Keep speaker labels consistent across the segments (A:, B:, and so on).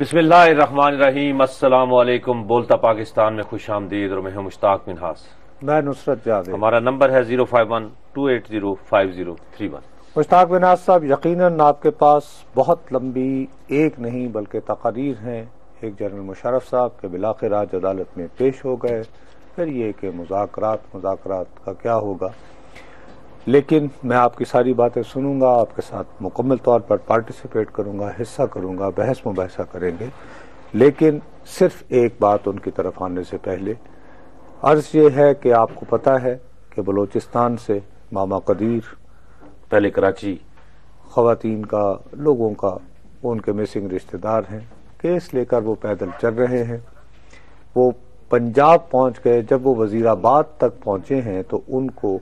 A: بسم اللہ الرحمن الرحیم۔ السلام علیکم۔ بولتا پاکستان میں خوش آمدید، اور میں ہوں مشتاق منہاس۔
B: میں نصرت جاوید۔
A: ہمارا نمبر ہے 051-280-5031۔
B: مشتاق منہاس صاحب، یقیناً آپ کے پاس بہت لمبی ایک نہیں بلکہ تقاریر ہیں۔ ایک جنرل مشرف صاحب کے بالآخر آج عدالت میں پیش ہو گئے، پھر یہ کہ مذاکرات کا کیا ہوگا، لیکن میں آپ کی ساری باتیں سنوں گا، آپ کے ساتھ مکمل طور پر پارٹیسپیٹ کروں گا، حصہ کروں گا، بحث مباحثہ کریں گے۔ لیکن صرف ایک بات ان کی طرف آنے سے پہلے عرض یہ ہے کہ آپ کو پتہ ہے کہ بلوچستان سے ماما قدیر،
A: پہلے کراچی،
B: خواتین کا، لوگوں کا، ان کے مسنگ رشتہ دار ہیں، کیس لے کر وہ پیدل چل رہے ہیں۔ وہ پنجاب پہنچ گئے، جب وہ وزیر آباد تک پہنچے ہیں تو ان کو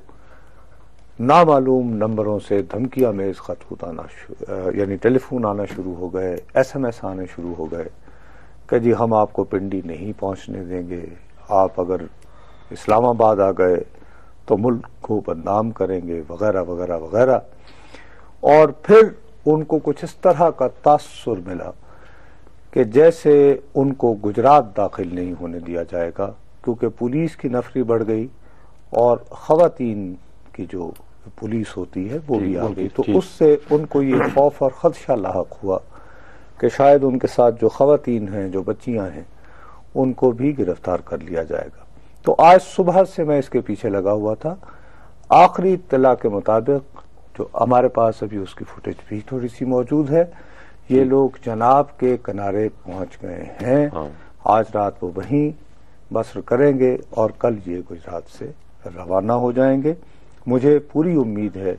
B: نامعلوم نمبروں سے دھمکیاں میز خطوط آنا یعنی ٹیلی فون آنا شروع ہو گئے، ایس ایم ایس آنے شروع ہو گئے کہ جی ہم آپ کو پنڈی نہیں پہنچنے دیں گے، آپ اگر اسلام آباد آ گئے تو ملک کو بدنام کریں گے، وغیرہ وغیرہ وغیرہ۔ اور پھر ان کو کچھ اس طرح کا تاثر ملا کہ جیسے ان کو گجرات داخل نہیں ہونے دیا جائے گا، کیونکہ پولیس کی نفری بڑھ گئی اور خواتین کی جو پولیس ہوتی ہے وہ بھی آ گئی، تو اس سے ان کو یہ خوف اور خدشہ لاحق ہوا کہ شاید ان کے ساتھ جو خواتین ہیں، جو بچیاں ہیں، ان کو بھی گرفتار کر لیا جائے گا۔ تو آج صبح سے میں اس کے پیچھے لگا ہوا تھا۔ آخری اطلاع کے مطابق، جو ہمارے پاس ابھی اس کی فوٹیج بھی تھوڑی سی موجود ہے، یہ لوگ جناب کے کنارے پہنچ گئے ہیں۔ آج رات وہ وہیں بسر کریں گے اور کل یہ گجرات سے روانہ ہو جائیں گے۔ مجھے پوری امید ہے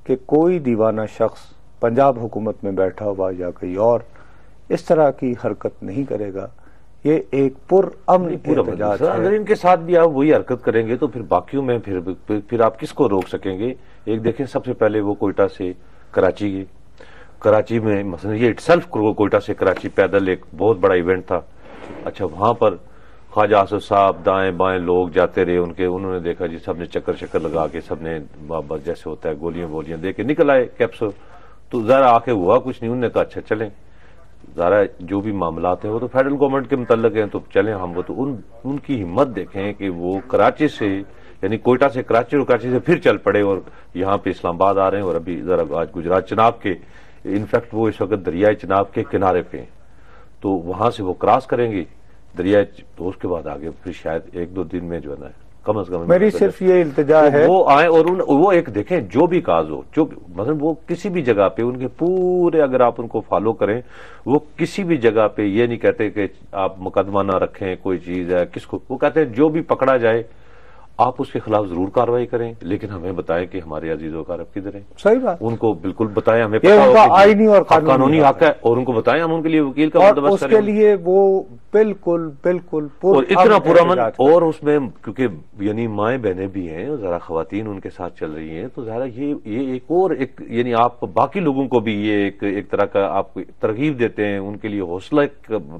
B: کہ کوئی دیوانہ شخص پنجاب حکومت میں بیٹھا ہوا یا کوئی اور اس طرح کی حرکت نہیں کرے گا۔ یہ ایک پرامن احتجاج ہے۔
A: اگر ان کے ساتھ بھی آپ وہی حرکت کریں گے تو پھر باقیوں میں پھر آپ کس کو روک سکیں گے؟ ایک دیکھیں، سب سے پہلے وہ کوئٹہ سے کراچی گئے، کراچی میں مثلا یہ سیلف کوئٹہ سے کراچی پیدل ایک بہت بڑا ایونٹ تھا۔ اچھا، وہاں پر خواجہ آصف صاحب دائیں بائیں لوگ جاتے رہے، انہوں نے دیکھا جی سب نے چکر لگا کے، سب نے جیسے ہوتا ہے گولیاں دے کے نکل آئے کیپسول۔ تو ذرا آ کے ہوا کچھ نہیں، انہوں نے کہا اچھا چلیں، ذرا جو بھی معاملات ہیں وہ تو فیڈرل گورنمنٹ کے متعلق ہیں، تو چلیں ہم وہ تو ان کی ہمت دیکھیں کہ وہ کراچی سے، یعنی کوئٹہ سے کراچی اور کراچی سے پھر چل پڑے اور یہاں پہ اسلام آباد آ رہے ہیں، اور ابھی ذرا آج گجرات چناب کے، انفیکٹ وہ اس وقت دریائے چناب کے کنارے پہ ہیں، تو وہاں سے وہ کراس کریں گے دریائے، تو اس کے بعد آگے پھر شاید ایک دو دن میں جو ہے نا کم از کم
B: میری صرف یہ التجا ہے
A: وہ آئیں اور وہ ایک دیکھیں جو بھی کاز ہو، جو مثلا وہ کسی بھی جگہ پہ ان کے پورے، اگر آپ ان کو فالو کریں، وہ کسی بھی جگہ پہ یہ نہیں کہتے کہ آپ مقدمہ نہ رکھیں، کوئی چیز ہے کس کو، وہ کہتے ہیں جو بھی پکڑا جائے آپ اس کے خلاف ضرور کارروائی کریں، لیکن ہمیں بتائیں کہ ہمارے عزیز و اقارب کدھر ہیں۔
B: صحیح بات،
A: ان کو بالکل بتائیں، ہمیں
B: یہ ان کا آئینی اور
A: قانونی حق ہے، اور ان کو بتائیں ہم ان کے لیے وکیل کا
B: بندوبست کریں، اور اس کے لیے وہ بالکل
A: اور اتنا پرامن، اور اس میں کیونکہ یعنی مائیں بہنیں بھی ہیں، ذرا خواتین ان کے ساتھ چل رہی ہیں، تو ذرا یہ ایک اور ایک یعنی آپ باقی لوگوں کو بھی یہ ایک طرح کا آپ ترغیب دیتے ہیں، ان کے لیے حوصلہ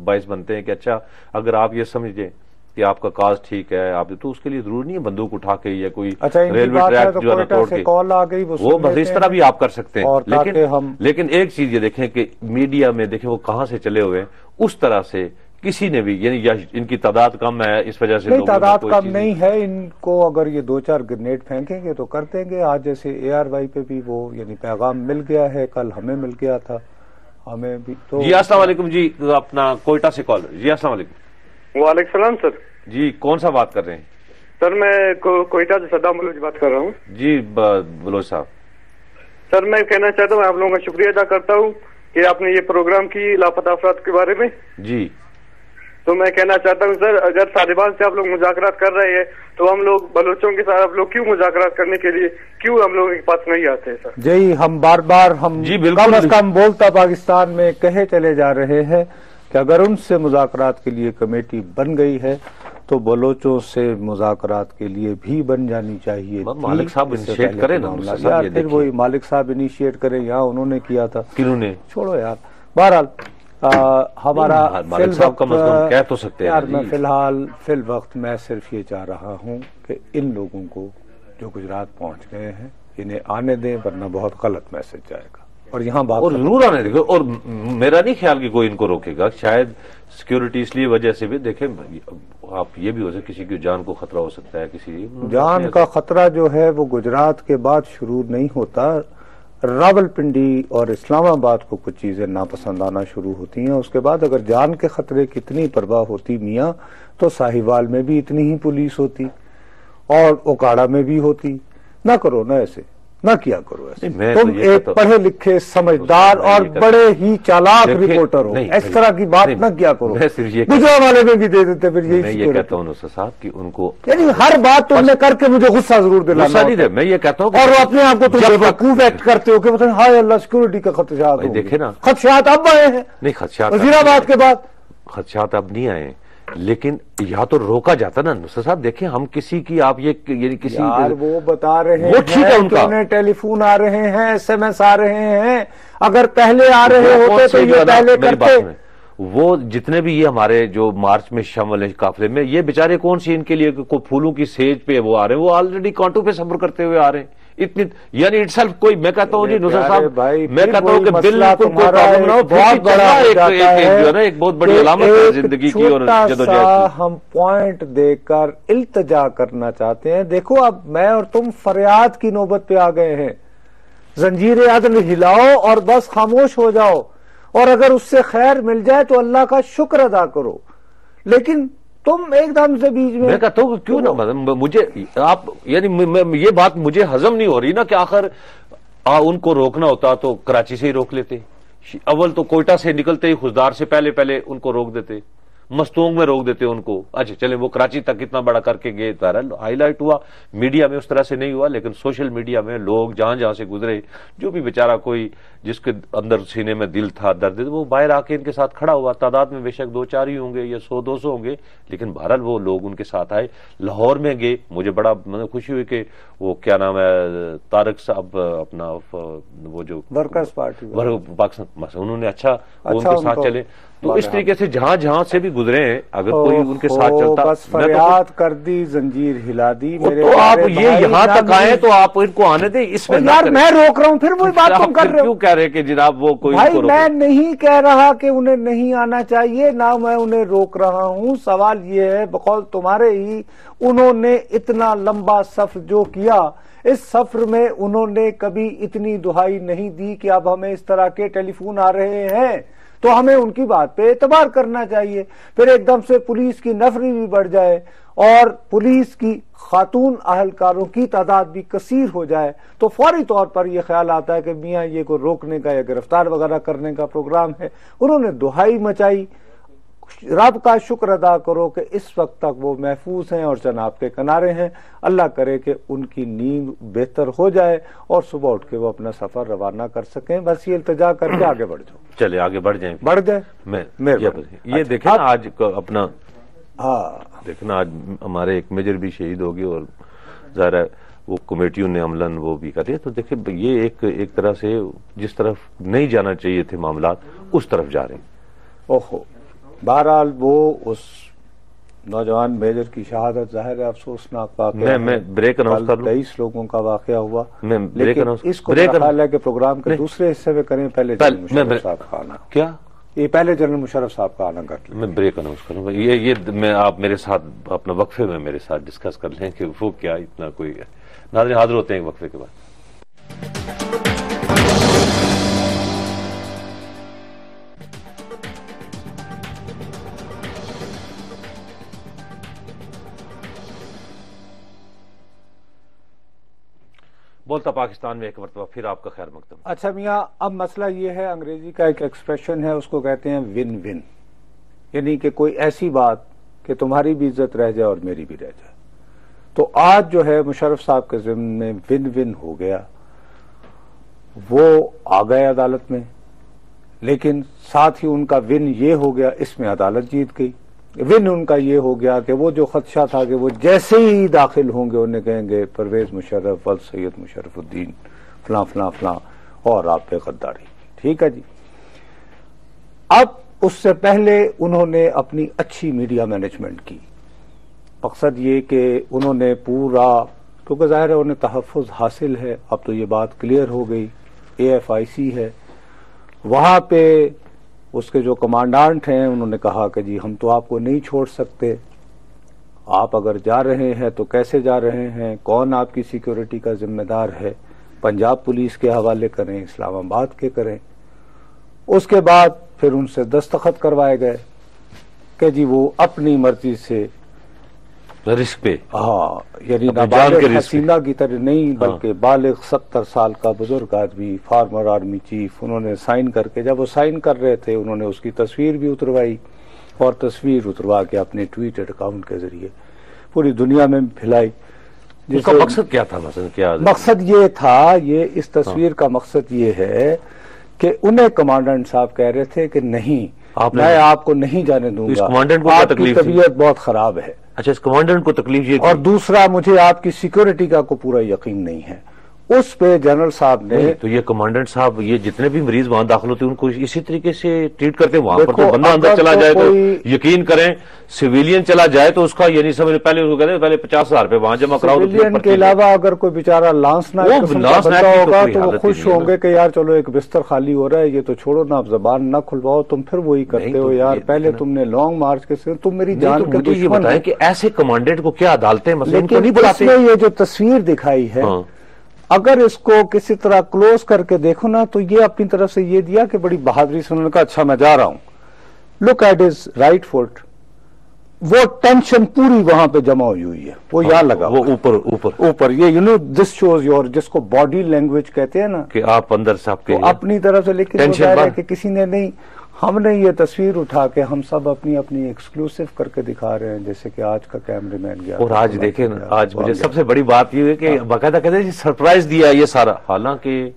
A: باعث بنتے ہیں کہ اچھا اگر آپ یہ سمجھیں کہ آپ کا کاز ٹھیک ہے، آپ تو اس کے لیے ضرور نہیں ہے بندوق اٹھا کے یا کوئی ریلوے ٹریک جو ہے نا توڑ کے، وہ بس اس طرح بھی آپ کر سکتے ہیں۔ لیکن ایک چیز یہ دیکھیں کہ میڈیا میں دیکھیں وہ کہاں سے چلے ہوئے ہیں، اس طرح سے کسی نے بھی، یعنی ان کی تعداد کم ہے اس وجہ سے،
B: نہیں تعداد کم نہیں ہے، ان کو اگر یہ 2-4 گرنیڈ پھینکیں گے تو کر دیں گے۔ آج جیسے ARY پہ بھی وہ یعنی پیغام مل گیا ہے، کل ہمیں مل گیا تھا، ہمیں بھی تو۔
A: جی السلام علیکم جی، اپنا کوئٹہ سے کال، جی السلام علیکم۔
C: وعلیکم السلام سر۔
A: جی کون سا بات کر رہے ہیں؟
C: سر میں کوئٹہ سے صدام بلوچ بات کر رہا ہوں۔
A: جی بلوچ صاحب۔
C: سر میں کہنا چاہتا ہوں، آپ لوگوں کا شکریہ ادا کرتا ہوں کہ آپ نے یہ پروگرام کی لاپتہ افراد کے بارے میں۔
A: جی
C: تو میں کہنا چاہتا ہوں سر، اگر طالبان سے آپ لوگ مذاکرات کر رہے ہیں تو ہم لوگ بلوچوں کے ساتھ آپ لوگ کیوں مذاکرات کرنے کے لیے کیوں ہم لوگوں کے پاس نہیں آتے ہیں سر؟
B: جی ہم بار بار کم از کم بولتا پاکستان میں کہے چلے جا رہے ہیں کہ اگر ان سے مذاکرات کے لیے کمیٹی بن گئی ہے تو بلوچوں سے مذاکرات کے لیے بھی بن جانی چاہیے۔
A: مالک صاحب انیشیٹ کریں نا،
B: پھر وہی مالک صاحب انیشیٹ کریں، یہاں انہوں نے کیا تھا،
A: کنہوں نے؟
B: چھوڑو یار، بہرحال ہمارا
A: مالک صاحب کم از کم کہہ تو سکتے ہیں
B: یار۔ میں فی الوقت میں صرف یہ چاہ رہا ہوں کہ ان لوگوں کو جو گجرات پہنچ گئے ہیں انہیں آنے دیں، ورنہ بہت غلط میسج جائے گا۔ اور یہاں بات
A: اور ضرور آنے دیں گے. اور میرا نہیں خیال کہ کوئی ان کو روکے گا. شاید سیکیورٹی اس لیے وجہ سے بھی دیکھیں آپ یہ بھی ہو سکتا ہے کسی کی جان کو خطرہ ہو سکتا ہے, کسی
B: جان کا خطرہ جو ہے وہ گجرات کے بعد شروع نہیں ہوتا. راولپنڈی اور اسلام آباد کو کچھ چیزیں ناپسند آنا شروع ہوتی ہیں. اس کے بعد اگر جان کے خطرے کی اتنی پرواہ ہوتی میاں تو ساہیوال میں بھی اتنی ہی پولیس ہوتی اور اوکاڑا میں بھی ہوتی. نہ کرو نا ایسے, نہ کیا کرو ایسے. تم ایک پڑھے لکھے سمجھدار اور بڑے ہی چالاک رپورٹر ہو, اس طرح کی بات نہ کیا کرو. گجرا والے میں بھی دے دیتے پھر یہی.
A: میں یہ کہتا ہوں نصرت صاحب کہ ان کو
B: یعنی ہر بات تم نے کر کے مجھے غصہ ضرور دلانا.
A: میں یہ کہتا ہوں
B: اور وہ اپنے آپ کو تم بیوقوف ایکٹ کرتے ہو کہ بتائیں ہائے اللہ سیکورٹی کا خدشات.
A: دیکھیں نا
B: خدشات اب آئے ہیں.
A: نہیں خدشات
B: وزیر آباد کے بعد
A: خدشات اب نہیں آئے, لیکن یہاں تو روکا جاتا نا نصرت صاحب. دیکھیں ہم کسی کی آپ یہ یعنی کسی
B: یار وہ بتا رہے
A: وہ ٹھیک ہے ان کا,
B: انہیں ٹیلی فون آ رہے ہیں, ایس ایم ایس آ رہے ہیں. اگر پہلے آ رہے ہوتے تو یہ پہلے کرتے.
A: وہ جتنے بھی یہ ہمارے جو مارچ میں شامل ہیں قافلے میں, یہ بیچارے کون سی ان کے لیے کوئی پھولوں کی سیج پہ وہ آ رہے ہیں, وہ آلریڈی کانٹوں پہ سفر کرتے ہوئے آ رہے ہیں. اتنی یعنی اٹ سیلف کوئی, میں کہتا ہوں جی نصرت صاحب, میں کہتا ہوں کہ بالکل کوئی پرابلم نہ ہو. بہت بڑا ایک بہت بڑی علامت ہے زندگی کی اور جدوجہد کی.
B: ہم پوائنٹ دے کر التجا کرنا چاہتے ہیں. دیکھو اب میں اور تم فریاد کی نوبت پہ آ گئے ہیں. زنجیر عدل ہلاؤ اور بس خاموش ہو جاؤ, اور اگر اس سے خیر مل جائے تو اللہ کا شکر ادا کرو. لیکن تم ایک دم سے بیچ میں
A: کہتا ہوں کیوں نہ مجھے آپ یعنی یہ بات مجھے ہضم نہیں ہو رہی نا کہ آخر ان کو روکنا ہوتا تو کراچی سے ہی روک لیتے. اول تو کوئٹہ سے نکلتے ہی خزدار سے پہلے ان کو روک دیتے, مستونگ میں روک دیتے ان کو. اچھا چلیں وہ کراچی تک اتنا بڑا کر کے گئے, ہائی لائٹ ہوا. میڈیا میں اس طرح سے نہیں ہوا, لیکن سوشل میڈیا میں لوگ جہاں سے گزرے, جو بھی بیچارہ کوئی جس کے اندر سینے میں دل تھا, درد, وہ باہر آ کے ان کے ساتھ کھڑا ہوا. تعداد میں بے شک 2-4 ہی ہوں گے یا 100-200 ہوں گے, لیکن بہرحال وہ لوگ ان کے ساتھ آئے. لاہور میں گئے, مجھے بڑا خوشی ہوئی کہ وہ کیا نام ہے طارق صاحب اپنا وہ جو
B: ورکرز پارٹی
A: پاکستان, انہوں نے اچھا ان کے ساتھ چلے. تو اس طریقے سے جہاں سے بھی گزرے ہیں, اگر کوئی ان کے ساتھ چلتا,
B: بس فریاد کر دی, زنجیر ہلا دی.
A: تو آپ یہ یہاں تک آئے تو آپ ان کو آنے دیں. اس میں
B: یار میں روک رہا ہوں, پھر وہی بات تم کر رہے ہو.
A: کیوں کہہ رہے کہ جناب وہ کوئی
B: بھائی میں نہیں کہہ رہا کہ انہیں نہیں آنا چاہیے, نہ میں انہیں روک رہا ہوں. سوال یہ ہے بقول تمہارے ہی, انہوں نے اتنا لمبا سفر جو کیا, اس سفر میں انہوں نے کبھی اتنی دہائی نہیں دی کہ اب ہمیں اس طرح کے ٹیلی فون آ رہے ہیں تو ہمیں ان کی بات پہ اعتبار کرنا چاہیے. پھر ایک دم سے پولیس کی نفری بھی بڑھ جائے اور پولیس کی خاتون اہلکاروں کی تعداد بھی کثیر ہو جائے تو فوری طور پر یہ خیال آتا ہے کہ میاں یہ کو روکنے کا یا گرفتار وغیرہ کرنے کا پروگرام ہے. انہوں نے دہائی مچائی. رب کا شکر ادا کرو کہ اس وقت تک وہ محفوظ ہیں اور جناب کے کنارے ہیں. اللہ کرے کہ ان کی نیند بہتر ہو جائے اور صبح اٹھ کے وہ اپنا سفر روانہ کر سکیں. بس یہ التجا کر کے آگے بڑھ جاؤ.
A: چلے آگے بڑھ جائیں. یہ دیکھیں آج اپنا, دیکھنا آج ہمارے ایک میجر بھی شہید ہو گئے اور ظاہر ہے وہ کمیٹیوں نے عملاً وہ بھی کر دیا. تو دیکھیں یہ ایک طرح سے جس طرف نہیں جانا چاہیے تھے معاملات, اس طرف جا رہے ہیں.
B: اوہو, بہرحال وہ اس نوجوان میجر کی شہادت ظاہر ہے افسوسناک واقعہ.
A: میں بریک اناؤنس کر لوں.
B: 23 لوگوں کا واقعہ ہوا,
A: لیکن
B: اس کو میرا خیال ہے کہ پروگرام کے دوسرے حصے میں کریں. پہلے جنرل مشرف صاحب کا آنا,
A: کیا
B: یہ پہلے جنرل مشرف صاحب کا آنا کر لیں.
A: میں بریک اناؤنس کروں. یہ میں آپ میرے ساتھ اپنا وقفے میں میرے ساتھ ڈسکس کر لیں کہ وہ کیا اتنا کوئی. ناظرین حاضر ہوتے ہیں وقفے کے بعد. بولتا پاکستان میں ایک مرتبہ پھر آپ کا خیر مقدم.
B: اچھا میاں, اب مسئلہ یہ ہے, انگریزی کا ایک ایکسپریشن ہے, اس کو کہتے ہیں ون ون, یعنی کہ کوئی ایسی بات کہ تمہاری بھی عزت رہ جائے اور میری بھی رہ جائے. تو آج جو ہے مشرف صاحب کے ضمن میں ون ون ہو گیا. وہ آ گئے عدالت میں, لیکن ساتھ ہی ان کا ون یہ ہو گیا, اس میں عدالت جیت گئی. ون ان کا یہ ہو گیا کہ وہ جو خدشہ تھا کہ وہ جیسے ہی داخل ہوں گے انہیں کہیں گے پرویز مشرف ول سید مشرف الدین فلاں فلاں فلاں اور آپ پہ غداری. ٹھیک ہے جی. اب اس سے پہلے انہوں نے اپنی اچھی میڈیا مینجمنٹ کی. مقصد یہ کہ انہوں نے پورا, کیونکہ ظاہر ہے انہیں تحفظ حاصل ہے, اب تو یہ بات کلیئر ہو گئی, AFIC ہے, وہاں پہ اس کے جو کمانڈانٹ ہیں انہوں نے کہا کہ جی ہم تو آپ کو نہیں چھوڑ سکتے، آپ اگر جا رہے ہیں تو کیسے جا رہے ہیں، کون آپ کی سیکیورٹی کا ذمہ دار ہے، پنجاب پولیس کے حوالے کریں، اسلام آباد کے کریں۔ اس کے بعد پھر ان سے دستخط کروائے گئے کہ جی وہ اپنی مرضی سے
A: رسک پہ،
B: یعنی
A: اپنی جان
B: نابالغ
A: کے رسک
B: حسینہ کی طرح نہیں بلکہ بالغ 70 سال کا بزرگ آدمی، فارمر آرمی چیف، انہوں نے سائن کر کے، جب وہ سائن کر رہے تھے انہوں نے اس کی تصویر بھی اتروائی اور تصویر اتروا کے اپنے ٹویٹر اکاؤنٹ کے ذریعے پوری دنیا میں پھیلائی۔
A: اس کا مقصد کیا تھا مثلا؟ کیا
B: مقصد یہ تھا، اس تصویر کا مقصد یہ ہے کہ انہیں کمانڈنٹ صاحب کہہ رہے تھے کہ نہیں، میں آپ کو نہیں جانے دوں
A: اس
B: گا،
A: کمانڈنٹ کو کیا
B: آپ کی
A: تکلیف تھی؟
B: طبیعت بہت خراب ہے۔
A: اچھا، اس کمانڈنٹ کو تکلیف یہ
B: اور دوسرا مجھے آپ کی سیکیورٹی کا کو پورا یقین نہیں ہے۔ اس پہ جنرل صاحب نے
A: تو یہ کمانڈنٹ صاحب یہ جتنے بھی مریض وہاں داخل ہوتے ہیں ان کو اسی طریقے سے ٹریٹ کرتے ہیں؟ وہاں پر تو بندہ اندر چلا جائے تو یقین کریں، سویلین چلا جائے تو اس کا یعنی سمجھ پہلے اس کو کہتے ہیں پہلے 50,000 روپے وہاں جمع کراؤ،
B: سویلین کے علاوہ اگر کوئی بیچارہ لانس نائک قسم کا بندہ ہوگا تو وہ خوش ہوں گے کہ یار چلو ایک بستر خالی ہو رہا ہے، یہ تو چھوڑو نا، اب زبان نہ کھلواؤ، تم پھر وہی کرتے ہو یار، پہلے تم نے لانگ مارچ کے تم میری جان کے
A: مجھے یہ بتائیں کہ ایسے کمانڈنٹ کو کیا عدالتیں مثلا ان کو نہیں
B: لیکن اس
A: بلاتے؟
B: میں یہ جو تصویر دکھائی ہے، اگر اس کو کسی طرح کلوز کر کے دیکھو نا تو یہ اپنی طرف سے یہ دیا کہ بڑی بہادری سے انہوں نے کہا اچھا میں جا رہا ہوں، look at his right foot, وہ ٹینشن پوری وہاں پہ جمع ہوئی ہے، وہ یہاں لگا
A: وہ اوپر
B: یہ دس شوز یور، جس کو باڈی لینگویج کہتے ہیں نا
A: کہ آپ اندر سے آپ کے
B: اپنی طرف سے، لیکن وہ ظاہر ہے کہ کسی نے نہیں، ہم نے یہ تصویر اٹھا کے ہم سب اپنی ایکسکلوسیو کر کے دکھا رہے ہیں، جیسے کہ آج کا کیمرے مین گیا
A: اور آج دیکھیں آج مجھے سب سے بڑی بات یہ ہے کہ باقاعدہ کہتے ہیں سرپرائز دیا ہے یہ سارا، حالانکہ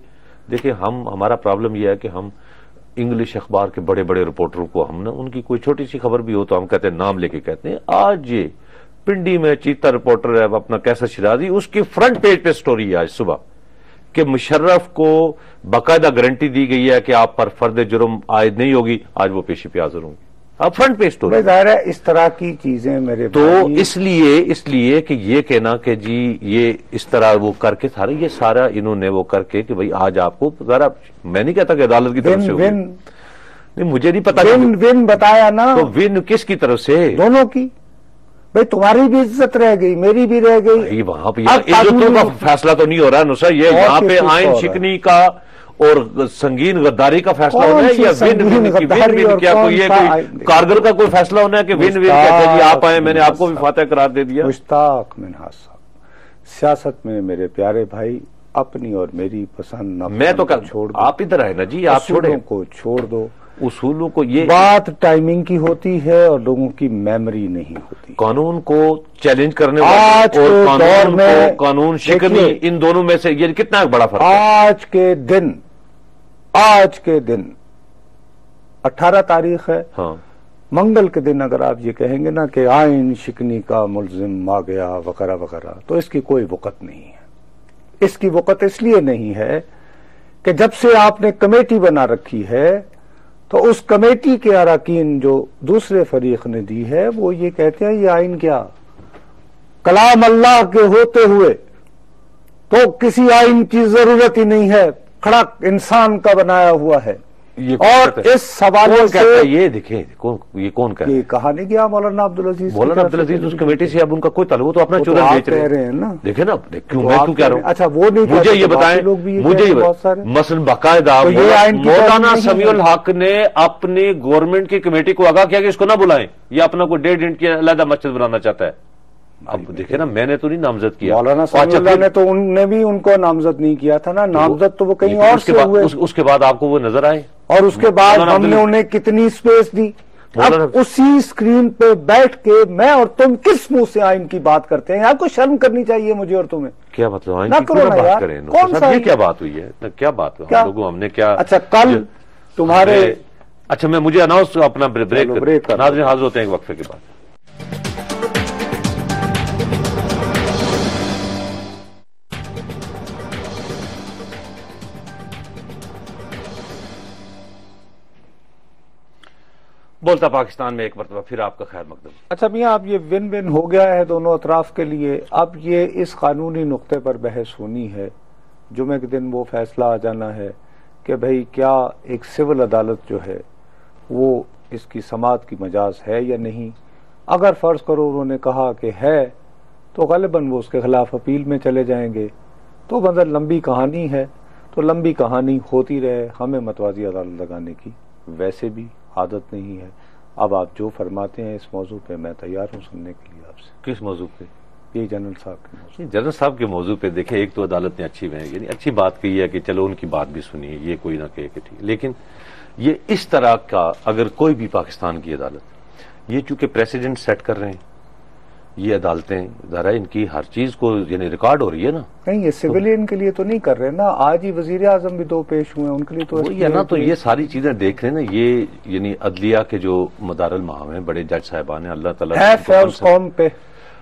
A: دیکھیں ہمارا پرابلم یہ ہے کہ ہم انگلش اخبار کے بڑے بڑے رپورٹروں کو ہم نا ان کی کوئی چھوٹی سی خبر بھی ہو تو ہم کہتے ہیں نام لے کے کہتے ہیں، آج یہ پنڈی میں چیتا رپورٹر ہے اپنا کیسر شرازی، اس کی فرنٹ پیج پہ سٹوری ہے آج صبح کہ مشرف کو باقاعدہ گارنٹی دی گئی ہے کہ آپ پر فرد جرم عائد نہیں ہوگی، آج وہ پیشی پہ حاضر ہوں گی، اب فرنٹ پیج سٹوری۔
B: ظاہر ہے اس طرح کی چیزیں میرے
A: تو اس لیے کہ یہ کہنا کہ جی یہ اس طرح وہ کر کے یہ سارا انہوں نے وہ کر کے کہ بھئی آج آپ کو ذرا، میں نہیں کہتا کہ عدالت کی طرف سے ہوگی، نہیں مجھے نہیں پتا
B: ون بتایا نا،
A: تو ون کس کی طرف سے؟
B: دونوں کی، بھئی تمہاری بھی عزت رہ گئی، میری بھی رہ گئی،
A: وہاں پہ عزتوں کا فیصلہ تو نہیں ہو رہا نصر، یہ یہاں پہ آئین شکنی کا اور سنگین غداری کا فیصلہ ہونا ہے، یا ون کیا کوئی کارگل کا کوئی فیصلہ ہونا ہے کہ ون کہتے جی آپ آئے میں نے آپ کو بھی فاتح قرار دے دیا؟
B: مشتاق منہاج صاحب، سیاست میں میرے پیارے بھائی اپنی اور میری پسند نہ،
A: میں تو چھوڑ دو، آپ ادھر آئے نا جی، آپ چھوڑیں
B: کو چھوڑ دو،
A: اصولوں کو، یہ
B: بات ٹائمنگ کی ہوتی ہے اور لوگوں کی میموری نہیں ہوتی،
A: قانون کو چیلنج کرنے والے اور قانون شکنی، ان دونوں میں سے یہ کتنا بڑا فرق ہے؟
B: آج کے دن 18 تاریخ ہے، منگل کے دن اگر آپ یہ کہیں گے نا کہ آئین شکنی کا ملزم آ گیا وغیرہ وغیرہ، تو اس کی کوئی وقت نہیں ہے۔ اس کی وقت اس لیے نہیں ہے کہ جب سے آپ نے کمیٹی بنا رکھی ہے تو اس کمیٹی کے اراکین جو دوسرے فریق نے دی ہے وہ یہ کہتے ہیں یہ آئین کیا، کلام اللہ کے ہوتے ہوئے تو کسی آئین کی ضرورت ہی نہیں ہے، کھڑا انسان کا بنایا ہوا ہے، اور اس حوالے سے
A: یہ دیکھیں یہ کون کہہ رہا ہے؟
B: یہ کہا نہیں گیا مولانا عبدالعزیز،
A: مولانا عبدالعزیز اس کمیٹی سے اب ان کا کوئی تعلق، تو اپنا چورن بیچ رہے ہیں نا، دیکھیں نا میں کیوں کہہ رہا ہوں،
B: اچھا وہ نہیں،
A: مجھے یہ بتائیں، مجھے مثلا باقاعدہ مولانا سمیع الحق نے اپنی گورنمنٹ کی کمیٹی کو آگاہ کیا کہ اس کو نہ بلائیں، یہ اپنا کوئی 1.5 انچ کی علیحدہ مسجد بنانا چاہتا ہے، اب دیکھیں نا میں نے تو نہیں نامزد کیا،
B: مولانا سمیع اللہ نے تو ان نے بھی ان کو نامزد نہیں کیا تھا نا، نامزد تو وہ کہیں اور سے ہوئے،
A: اس کے بعد آپ کو وہ نظر آئے،
B: اور اس کے بعد ہم نے انہیں کتنی سپیس دی، اب اسی سکرین پہ بیٹھ کے میں اور تم کس منہ سے آئین کی بات کرتے ہیں؟ آپ کو شرم کرنی چاہیے مجھے اور تمہیں،
A: کیا مطلب آئین کی کیوں بات کریں؟ یہ کیا بات ہوئی ہے؟ کیا بات لوگوں ہم نے کیا؟
B: اچھا کل تمہارے،
A: اچھا میں مجھے اناؤنس اپنا بریک، ناظرین حاضر ہوتے ہیں ایک وقفے کے بعد۔ بولتا پاکستان میں ایک مرتبہ پھر آپ کا خیر مقدم۔
B: اچھا میاں اب یہ ون ون ہو گیا ہے دونوں اطراف کے لیے، اب یہ اس قانونی نقطے پر بحث ہونی ہے، جمعے کے دن وہ فیصلہ آ جانا ہے کہ بھئی کیا ایک سول عدالت جو ہے وہ اس کی سماعت کی مجاز ہے یا نہیں. اگر فرض کرو انہوں نے کہا کہ ہے تو غالباً وہ اس کے خلاف اپیل میں چلے جائیں گے. تو مطلب لمبی کہانی ہے، تو لمبی کہانی ہوتی رہے. ہمیں متوازی عدالت لگانے کی ویسے بھی عادت نہیں ہے. اب آپ جو فرماتے ہیں اس موضوع پہ میں تیار ہوں سننے کے لیے آپ سے.
A: کس موضوع پہ؟
B: یہ جنرل صاحب کے موضوع.
A: جنرل صاحب کے موضوع پہ دیکھیں، ایک تو عدالت نے اچھی بات کہی ہے کہ چلو ان کی بات بھی سنیے، یہ کوئی نہ کہے کہ ٹھیک، لیکن یہ اس طرح کا اگر کوئی بھی پاکستان کی عدالت یہ چونکہ پریسیڈنٹ سیٹ کر رہے ہیں، یہ عدالتیں ذرا ان کی ہر چیز کو یعنی ریکارڈ ہو رہی ہے نا.
B: نہیں یہ سویلین کے لیے تو نہیں کر رہے نا. آج ہی وزیر اعظم بھی 2 پیش ہوئے ہیں، ان کے لیے تو
A: وہی ہے نا. تو یہ ساری چیزیں دیکھ رہے ہیں نا، یہ یعنی عدلیہ کے جو مدار المعام ہیں، بڑے جج صاحبان ہیں، اللہ تعالیٰ
B: حیف ہے اس قوم پہ.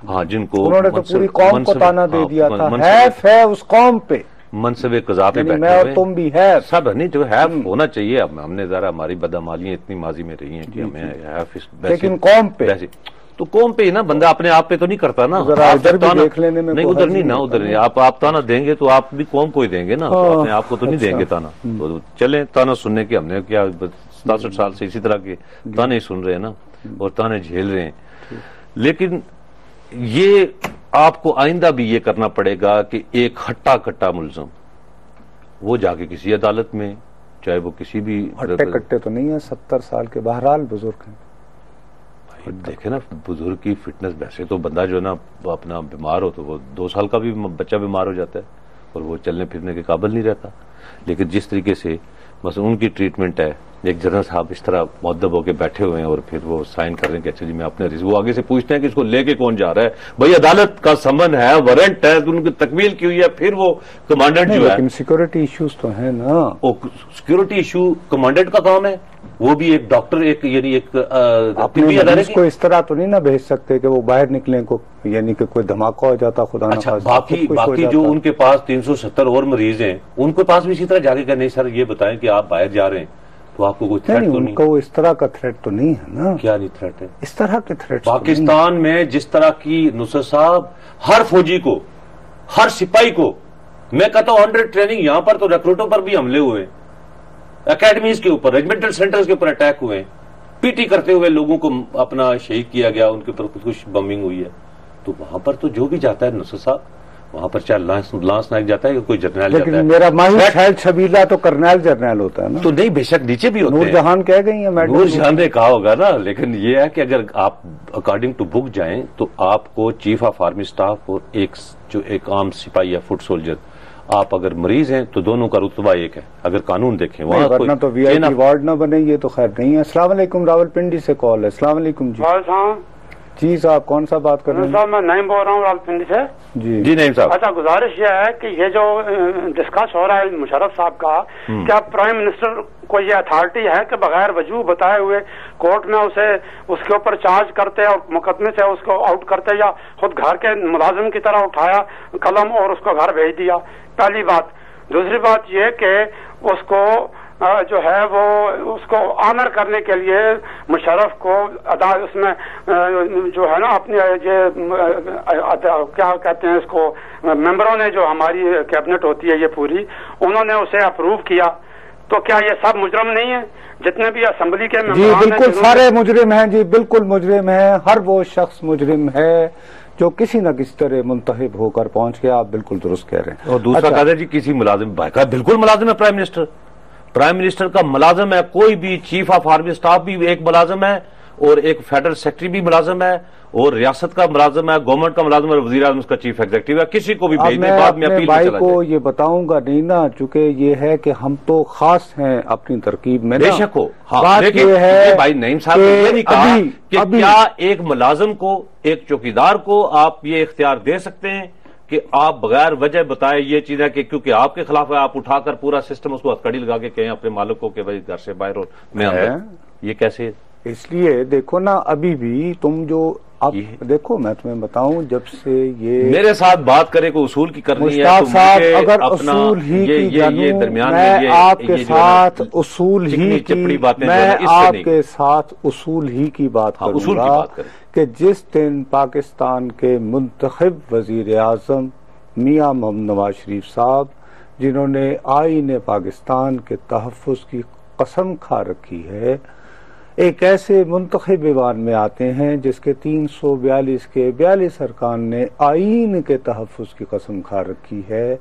A: ہاں، جن کو
B: انہوں نے تو پوری قوم کو تانا دے دیا تھا. حیف ہے اس قوم پہ،
A: منصب قضا پہ بیٹھے
B: میں اور تم بھی ہے
A: سب نہیں جو حیف ہونا چاہیے. اب ہم نے ذرا ہماری بدعمالیاں اتنی ماضی میں رہی ہیں کہ ہمیں حیف،
B: لیکن قوم پہ
A: تو قوم پہ ہی نا، بندہ اپنے آپ پہ تو نہیں کرتا نا.
B: ادھر بھی دیکھ لینے میں
A: نہیں، ادھر نہیں نا، ادھر نہیں. آپ تانا دیں گے تو آپ بھی قوم کو ہی دیں گے نا، اپنے آپ کو تو نہیں دیں گے تانا. تو چلیں تانا سننے کے، ہم نے کیا 67 سال سے اسی طرح کے تانے سن رہے ہیں نا اور تانے جھیل رہے ہیں. لیکن یہ آپ کو آئندہ بھی یہ کرنا پڑے گا کہ ایک ہٹا کٹا ملزم وہ جا کے کسی عدالت میں، چاہے وہ کسی بھی
B: ہٹے کٹے تو نہیں ہے، 70 سال کے بہرحال بزرگ ہیں.
A: دیکھیں نا بزرگ کی فٹنس، ویسے تو بندہ جو ہے نا اپنا بیمار ہو تو وہ 2 سال کا بھی بچہ بیمار ہو جاتا ہے اور وہ چلنے پھرنے کے قابل نہیں رہتا. لیکن جس طریقے سے مثلا ان کی ٹریٹمنٹ ہے، ایک جنرل صاحب اس طرح مؤدب ہو کے بیٹھے ہوئے ہیں اور پھر وہ سائن کر رہے ہیں کہ اچھا جی میں اپنے وہ آگے سے پوچھتے ہیں کہ اس کو لے کے کون جا رہا ہے. بھائی عدالت کا سمن ہے، وارنٹ ہے، ان کی تکمیل کی ہوئی ہے، پھر وہ کمانڈنٹ جو ہے.
B: لیکن سیکورٹی ایشوز تو ہیں نا.
A: سیکورٹی ایشو کمانڈنٹ کا کام ہے. وہ بھی ایک ڈاکٹر، ایک یعنی ایک
B: اپنے مریض کو اس طرح تو نہیں نہ بھیج سکتے کہ وہ باہر نکلیں کو، یعنی کہ کوئی دھماکہ ہو جاتا خدا نہ خواستہ.
A: باقی جو ان کے پاس 370 اور مریض ہیں ان کے پاس بھی اسی طرح جا کے کہ نہیں سر یہ بتائیں کہ آپ باہر جا رہے ہیں تو آپ کو کوئی تھریٹ تو نہیں.
B: ان کو اس طرح کا تھریٹ تو نہیں ہے نا.
A: کیا نہیں تھریٹ ہے؟
B: اس طرح کے تھریٹ
A: پاکستان میں جس طرح کی نصرت صاحب ہر فوجی کو، ہر سپاہی کو، میں کہتا ہوں 100 ٹریننگ، یہاں پر تو ریکروٹوں پر بھی حملے ہوئے، اکیڈمیز کے اوپر، ریجمنٹل سینٹرز کے اوپر اٹیک ہوئے، پی ٹی کرتے ہوئے لوگوں کو اپنا شہید کیا گیا، ان کے اوپر کچھ بمبنگ ہوئی ہے. تو وہاں پر تو جو بھی جاتا ہے نصرت صاحب، وہاں پر چاہے لانس نائک جاتا ہے کہ کوئی جرنیل جاتا ہے.
B: لیکن میرا ماہر شاہد شبیلا تو کرنیل جرنیل ہوتا ہے نا.
A: تو نہیں، بے شک نیچے بھی ہوتے ہیں.
B: نور جہان کہہ گئی ہیں میڈم.
A: نور جہان نے کہا ہوگا نا، لیکن یہ ہے کہ اگر آپ اکارڈنگ ٹو بک جائیں تو آپ کو چیف آف آرمی اسٹاف اور ایک عام سپاہی یا فٹ سولجر، آپ اگر مریض ہیں تو دونوں کا رتبہ ایک ہے. اگر قانون دیکھیں وہاں
B: ورنہ تو وی آئی پی وارڈ نہ بنے، یہ تو خیر نہیں ہے. السلام علیکم، راول پنڈی سے کال ہے. السلام علیکم جی. جی صاحب کون سا بات کر رہے ہیں؟
D: صاحب میں نعیم بول رہا ہوں راول پنڈی سے.
A: جی نعیم صاحب.
D: اچھا گزارش یہ ہے کہ یہ جو ڈسکس ہو رہا ہے مشرف صاحب کا، کیا پرائم منسٹر کو یہ اتھارٹی ہے کہ بغیر وجہ بتائے ہوئے کورٹ میں اس کے اوپر چارج کرتے اور مقدمے سے اس کو آؤٹ کرتے، یا خود گھر کے ملازم کی طرح اٹھایا قلم اور اس کو گھر بھیج دیا؟ پہلی بات. دوسری بات یہ کہ اس کو جو ہے وہ اس کو آنر کرنے کے لیے مشرف کو اس میں جو ہے نا اپنی کیا کہتے ہیں اس کو، ممبروں نے جو ہماری کیبنٹ ہوتی ہے یہ پوری، انہوں نے اسے اپروو کیا. تو کیا یہ سب مجرم نہیں ہے جتنے بھی اسمبلی کے
B: جی بالکل سارے مجرم ہیں جی، بالکل مجرم ہیں. ہر وہ شخص مجرم ہے جو کسی نہ کسی طرح منتخب ہو کر پہنچ گیا. آپ بالکل درست کہہ رہے ہیں.
A: اور دوسرا کہا جی کسی ملازم کا بالکل ملازم ہے پرائم منسٹر کا ملازم ہے. کوئی بھی چیف آف آرمی اسٹاف بھی ایک ملازم ہے اور ایک فیڈرل سیکرٹری بھی ملازم ہے اور ریاست کا ملازم ہے، گورنمنٹ کا ملازم ہے، وزیر اعظم اس کا چیف ایگزیکٹو ہے. کسی کو بھی بھیج دیں، بعد میں اپیل
B: بھائی کو یہ بتاؤں گا نہیں نا، چونکہ یہ ہے کہ ہم تو خاص ہیں اپنی ترکیب میں.
A: بے شک ہو.
B: بات یہ ہے
A: بھائی نعیم صاحب نے یہ نہیں کہا کہ کیا ایک ملازم کو، ایک چوکیدار کو آپ یہ اختیار دے سکتے ہیں کہ آپ بغیر وجہ بتائے یہ چیز ہے کہ کیونکہ آپ کے خلاف ہے آپ اٹھا کر پورا سسٹم اس کو ہتھکڑی لگا کے کہیں اپنے مالک کو کہ بھائی گھر سے باہر ہو میں اندر. یہ کیسے؟
B: اس لیے دیکھو نا ابھی بھی تم جو اب دیکھو میں تمہیں بتاؤں جب سے یہ
A: میرے ساتھ بات کرے کوئی اصول کی کرنی ہے
B: مشتاق صاحب، اگر اصول ہی کی جانوں میں آپ کے ساتھ اصول ہی کی میں آپ کے ساتھ اصول ہی کی بات کروں گا کہ جس دن پاکستان کے منتخب وزیر اعظم میاں محمد نواز شریف صاحب جنہوں نے آئین پاکستان کے تحفظ کی قسم کھا رکھی ہے، ایک ایسے منتخب ایوان میں آتے ہیں جس کے 342 کے 42 ارکان نے آئین کے تحفظ کی قسم کھا رکھی ہے،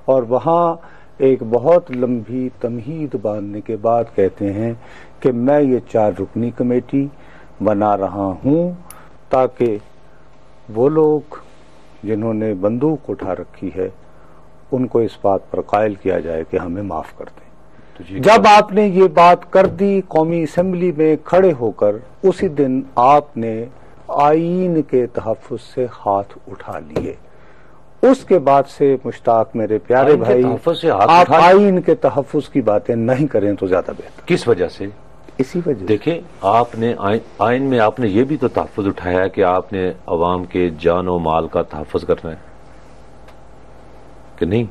B: اور وہاں ایک بہت لمبی تمہید باندھنے کے بعد کہتے ہیں کہ میں یہ 4 رکنی کمیٹی بنا رہا ہوں تاکہ وہ لوگ جنہوں نے بندوق اٹھا رکھی ہے ان کو اس بات پر قائل کیا جائے کہ ہمیں معاف کر دیں۔ جب آپ نے یہ بات کر دی قومی اسمبلی میں کھڑے ہو کر، اسی دن آپ نے آئین کے تحفظ سے ہاتھ اٹھا لیے۔ اس کے بعد سے مشتاق میرے پیارے بھائی، آپ آئین کے تحفظ کی باتیں نہیں کریں تو زیادہ بہتر۔
A: کس وجہ سے؟
B: اسی وجہ
A: دیکھیں، آپ نے آئین میں آپ نے یہ بھی تو تحفظ اٹھایا ہے کہ آپ نے عوام کے جان و مال کا تحفظ کرنا ہے کہ نہیں؟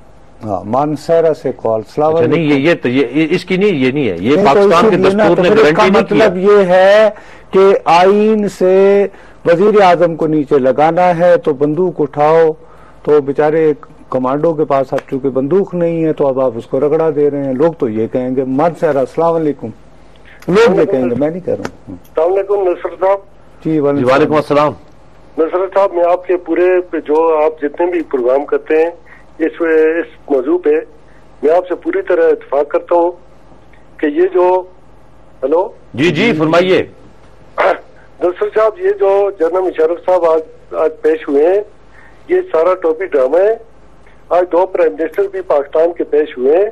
B: ہاں، مانسیرا سے کال سلام
A: اچھا نہیں، یہ اس کی نہیں، یہ نہیں ہے، یہ پاکستان کے دستور نے گارنٹی نہیں
B: مطلب یہ ہے کہ آئین سے وزیر اعظم کو نیچے لگانا ہے تو بندوق اٹھاؤ، تو بیچارے کمانڈو کے پاس اب چونکہ بندوق نہیں ہے تو اب آپ اس کو رگڑا دے رہے ہیں۔ لوگ تو یہ کہیں گے مانسیرا السلام علیکم، لوگ یہ کہیں گے، میں نہیں کہہ رہا ہوں۔
C: السلام علیکم نصرت صاحب۔
B: جی
A: وعلیکم السلام۔
C: نصرت صاحب، میں آپ کے پورے جو آپ جتنے بھی پروگرام کرتے ہیں اس موضوع پہ میں آپ سے پوری طرح اتفاق کرتا ہوں کہ یہ جو ہلو
A: جی فرمائیے۔
C: نصرت صاحب، یہ جو جنرل مشرف صاحب آج پیش ہوئے ہیں، یہ سارا ٹوپی ڈرامہ ہے۔ آج 2 پرائم منسٹر بھی پاکستان کے پیش ہوئے ہیں،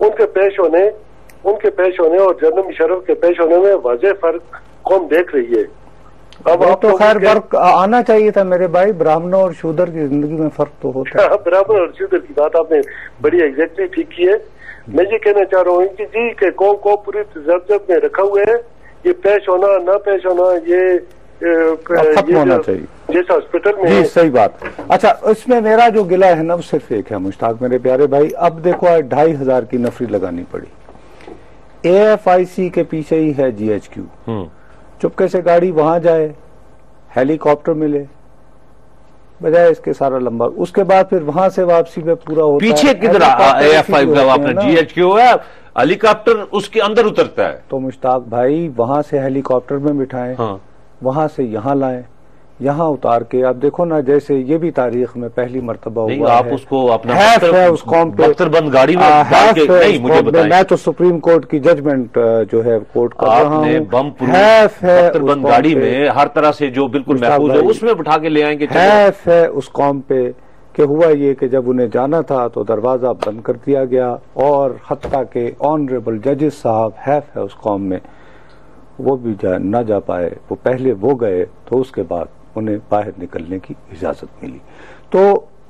C: ان کے پیش ہونے اور جنرل مشرف کے پیش ہونے میں واضح فرق قوم دیکھ رہی ہے۔
B: اب آپ تو خیر فرق آنا چاہیے تھا میرے بھائی، برہمنوں اور شودر کی زندگی میں فرق تو ہوتا ہے۔
C: برابر اور شودر کی بات آپ نے بڑی ایگزیکٹلی ٹھیک کی ہے۔ میں یہ کہنا چاہ رہا ہوں کہ جی کہ قوم کو پوری تذبذب میں رکھا ہوا ہے، یہ پیش ہونا نہ پیش ہونا یہ
B: ختم ہونا چاہیے
C: جیسا ہاسپٹل میں۔
B: جی صحیح بات۔ اچھا، اس میں میرا جو گلہ ہے نا وہ صرف ایک ہے مشتاق میرے پیارے بھائی، اب دیکھو 2500 کی نفری لگانی پڑی، AFIC کے پیچھے ہی ہے GHQ، چپکے سے گاڑی وہاں جائے، ہیلی کاپٹر ملے، بجائے اس کے سارا لمبا، اس کے بعد پھر وہاں سے واپسی میں پورا ہوتا ہے۔
A: پیچھے کدھر AFI کا اپنا GHQ ہے، ہیلی کاپٹر اس کے اندر اترتا ہے،
B: تو مشتاق بھائی وہاں سے ہیلی کاپٹر میں بٹھائیں، وہاں سے یہاں لائیں، یہاں اتار کے اب دیکھو نا، جیسے یہ بھی تاریخ میں پہلی مرتبہ ہوا ہے،
A: آپ اس کو اپنا
B: اس قوم پہ
A: بختر بند گاڑی میں نہیں، مجھے بتائیں،
B: میں تو سپریم کورٹ کی ججمنٹ جو ہے کوٹ کر رہا ہوں،
A: بم پروف بختر بند گاڑی میں ہر طرح سے جو بالکل محفوظ ہے اس میں بٹھا کے لے آئیں گے۔
B: حیف ہے اس قوم پہ کہ ہوا یہ کہ جب انہیں جانا تھا تو دروازہ بند کر دیا گیا، اور حتیٰ کہ آنریبل ججز صاحب حیف ہے اس قوم میں وہ بھی نہ جا پائے، وہ پہلے وہ گئے تو اس کے بعد انہیں باہر نکلنے کی اجازت ملی۔ تو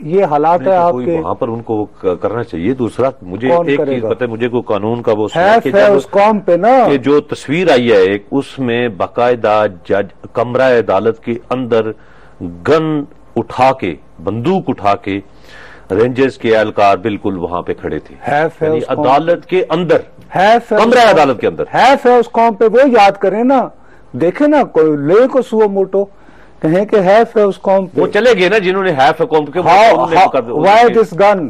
B: یہ حالات ہے آپ کے،
A: وہاں پر ان کو کرنا چاہیے۔ دوسرا مجھے ایک چیز پتہ ہے، مجھے کوئی قانون کا وہ
B: ہے اس قوم پہ نا
A: کہ جو تصویر آئی ہے ایک، اس میں باقاعدہ جج کمرہ عدالت کے اندر گن اٹھا کے، بندوق اٹھا کے رینجرز کے اہلکار بالکل وہاں پہ کھڑے تھے، یعنی عدالت کے اندر، کمرہ عدالت کے اندر۔
B: حیف ہے اس قوم پہ، وہ یاد کریں نا، دیکھیں نا، کوئی لے کو سو موٹو کہیں کہ حیف ہے اس قوم پہ،
A: وہ چلے گئے نا جنہوں نے حیف ہے قوم کے۔
B: Why this gun,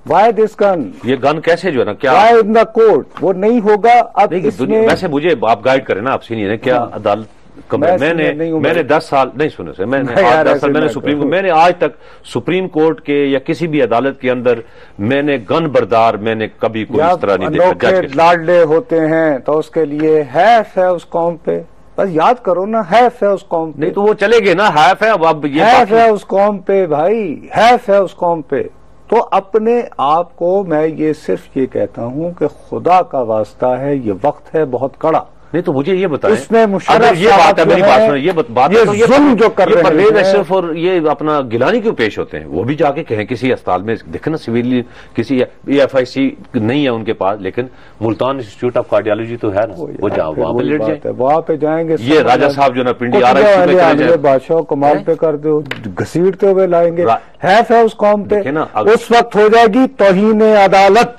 B: why this گن،
A: یہ گن کیسے جو ہے نا کیا
B: وائی ان دا کورٹ، وہ نہیں ہوگا اب اس میں۔
A: ویسے مجھے آپ گائیڈ کریں نا، آپ سینئر ہیں، کیا عدالت میں نے 10 سال نہیں سنے سے، میں نے 10 سال میں نے آج تک سپریم کورٹ کے یا کسی بھی عدالت کے اندر میں نے گن بردار میں نے کبھی کوئی اس طرح نہیں دیکھا۔
B: لاڈلے ہوتے ہیں تو اس کے لیے حیف ہے اس قوم پہ، بس یاد کرو نا، حیف ہے اس قوم پہ۔
A: نہیں تو وہ چلے گئے نا، حیف ہے اب یہ
B: حیف ہے اس قوم پہ بھائی، حیف ہے اس قوم پہ۔ تو اپنے آپ کو میں یہ صرف یہ کہتا ہوں کہ خدا کا واسطہ ہے، یہ وقت ہے بہت کڑا۔
A: نہیں تو مجھے یہ بتائیں،
B: اس میں
A: یہ بات ہے، میری بات سنیں، یہ بات
B: یہ ظلم جو کر رہے
A: پرویز
B: ہیں
A: اشرف اور یہ اپنا گیلانی کیوں پیش ہوتے ہیں؟ وہ بھی جا کے کہیں کسی اسپتال میں، دیکھیں نا سویلی کسی AFIC نہیں ہے ان کے پاس، لیکن ملتان انسٹیٹیوٹ آف کارڈیالوجی تو ہے نا، وہ جاؤ وہاں پہ لیٹ جائیں،
B: وہاں پہ جائیں گے۔
A: یہ راجہ صاحب جو نا پنڈی RIC
B: بادشاہ کمال پہ کر دو، گھسیٹتے ہوئے لائیں گے، حیف ہے اس قوم پہ۔ اس وقت ہو جائے گی توہین عدالت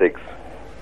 E: 6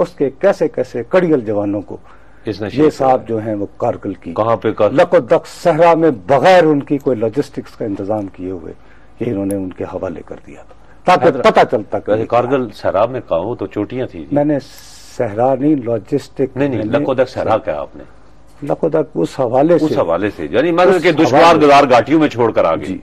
B: اس کے کیسے کیسے کڑیل جوانوں کو یہ صاحب جو ہیں وہ کارگل کی
A: کہاں پہ
B: لک و دک صحرا میں بغیر ان کی کوئی لاجسٹکس کا انتظام کیے ہوئے یہ انہوں نے ان کے حوالے کر دیا تاکہ پتہ چلتا کہ
A: کارگل صحرا میں کہا ہوں تو چوٹیاں تھی.
B: میں نے صحرا نہیں لاجسٹک
A: نہیں لک و دک صحرا کہا آپ نے.
B: لک و دک اس حوالے سے
A: یعنی مطلب کہ دشوار گزار گھاٹیوں میں چھوڑ کر آگے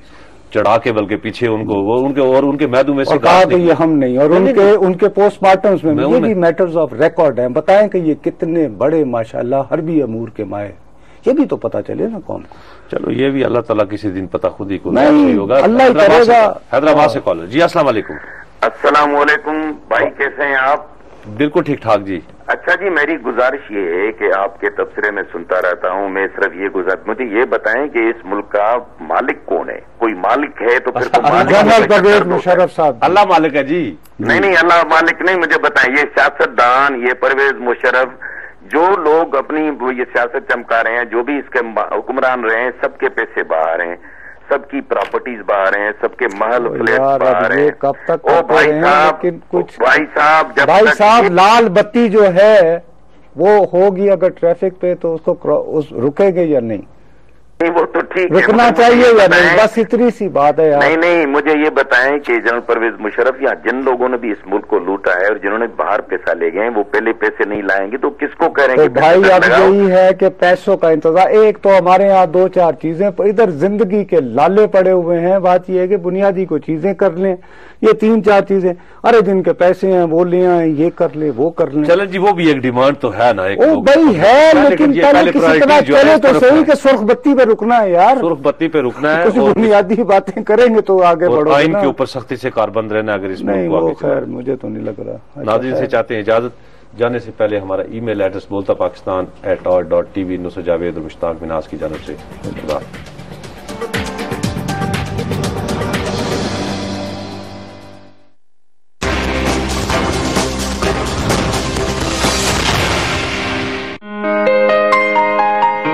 A: چڑھا کے بلکہ پیچھے ان کو ان کے میدوں میں سے
B: کہا کہ یہ ہم نہیں اور ان کے پوسٹ مارٹمز میں یہ بھی میٹرز آف ریکارڈ ہیں. بتائیں کہ یہ کتنے بڑے ماشاءاللہ حربی امور کے مائیں یہ بھی تو پتا چلے نا قوم کو.
A: چلو یہ بھی اللہ تعالیٰ کسی دن پتہ خود ہی کو
B: ہوگا. اللہ ہی کرے گا.
A: حیدرآباد سے کالر جی السلام علیکم.
F: السلام علیکم بھائی, کیسے ہیں آپ؟
A: بالکل ٹھیک ٹھاک جی.
F: اچھا جی, میری گزارش یہ ہے کہ آپ کے تبصرے میں سنتا رہتا ہوں, میں صرف یہ مجھے یہ بتائیں کہ اس ملک کا مالک کون ہے؟ کوئی مالک ہے تو پھر
B: جنرل پرویز مشرف صاحب.
A: اللہ مالک ہے جی.
F: نہیں اللہ مالک نہیں, مجھے بتائیں یہ سیاستدان, یہ پرویز مشرف, جو لوگ اپنی یہ سیاست چمکا رہے ہیں, جو بھی اس کے حکمران رہے ہیں, سب کے پیسے باہر ہیں, سب کی پراپرٹیز باہر ہیں, سب کے محل فلیٹ باہر ہیں.
B: کب تک
F: بھائی
B: صاحب لال بتی جو ہے وہ ہوگی اگر ٹریفک پہ تو اس کو رکے گے یا نہیں؟
F: وہ تو ٹھیک
B: رکنا چاہیے یا نہیں, بس اتنی سی بات ہے.
F: نہیں مجھے یہ بتائیں کہ جنرل پرویز مشرف یا جن لوگوں نے بھی اس ملک کو لوٹا ہے اور جنہوں نے باہر پیسہ لے گئے ہیں وہ پہلے پیسے نہیں لائیں گے تو کس کو کہہ رہے ہیں؟
B: بھائی اب یہی ہے کہ پیسوں کا انتظار. ایک تو ہمارے یہاں 2-4 چیزیں ادھر زندگی کے لالے پڑے ہوئے ہیں. بات یہ ہے کہ بنیادی کو چیزیں کر لیں, یہ 3-4 چیزیں, ارے جن کے پیسے ہیں وہ لے آئیں, یہ کر لیں وہ کر لیں.
A: چلے جی, وہ بھی ایک ڈیمانڈ تو ہے نا.
B: وہ بھائی ہے لیکن پہلے کسی طرح چلے تو صحیح کہ سرخ بتی پہ رکنا ہے یار.
A: سرخ بتی پہ رکنا ہے,
B: کچھ بنیادی باتیں کریں گے تو آگے بڑھو.
A: آئین کے اوپر سختی سے کاربند رہنا اگر اس
B: نہیں وہ خیر مجھے تو نہیں لگ رہا.
A: ناظرین سے چاہتے ہیں اجازت. جانے سے پہلے ہمارا ای میل ایڈریس بولتا پاکستان @اور.tv. نصر جاوید اور مشتاق مناز کی جانب سے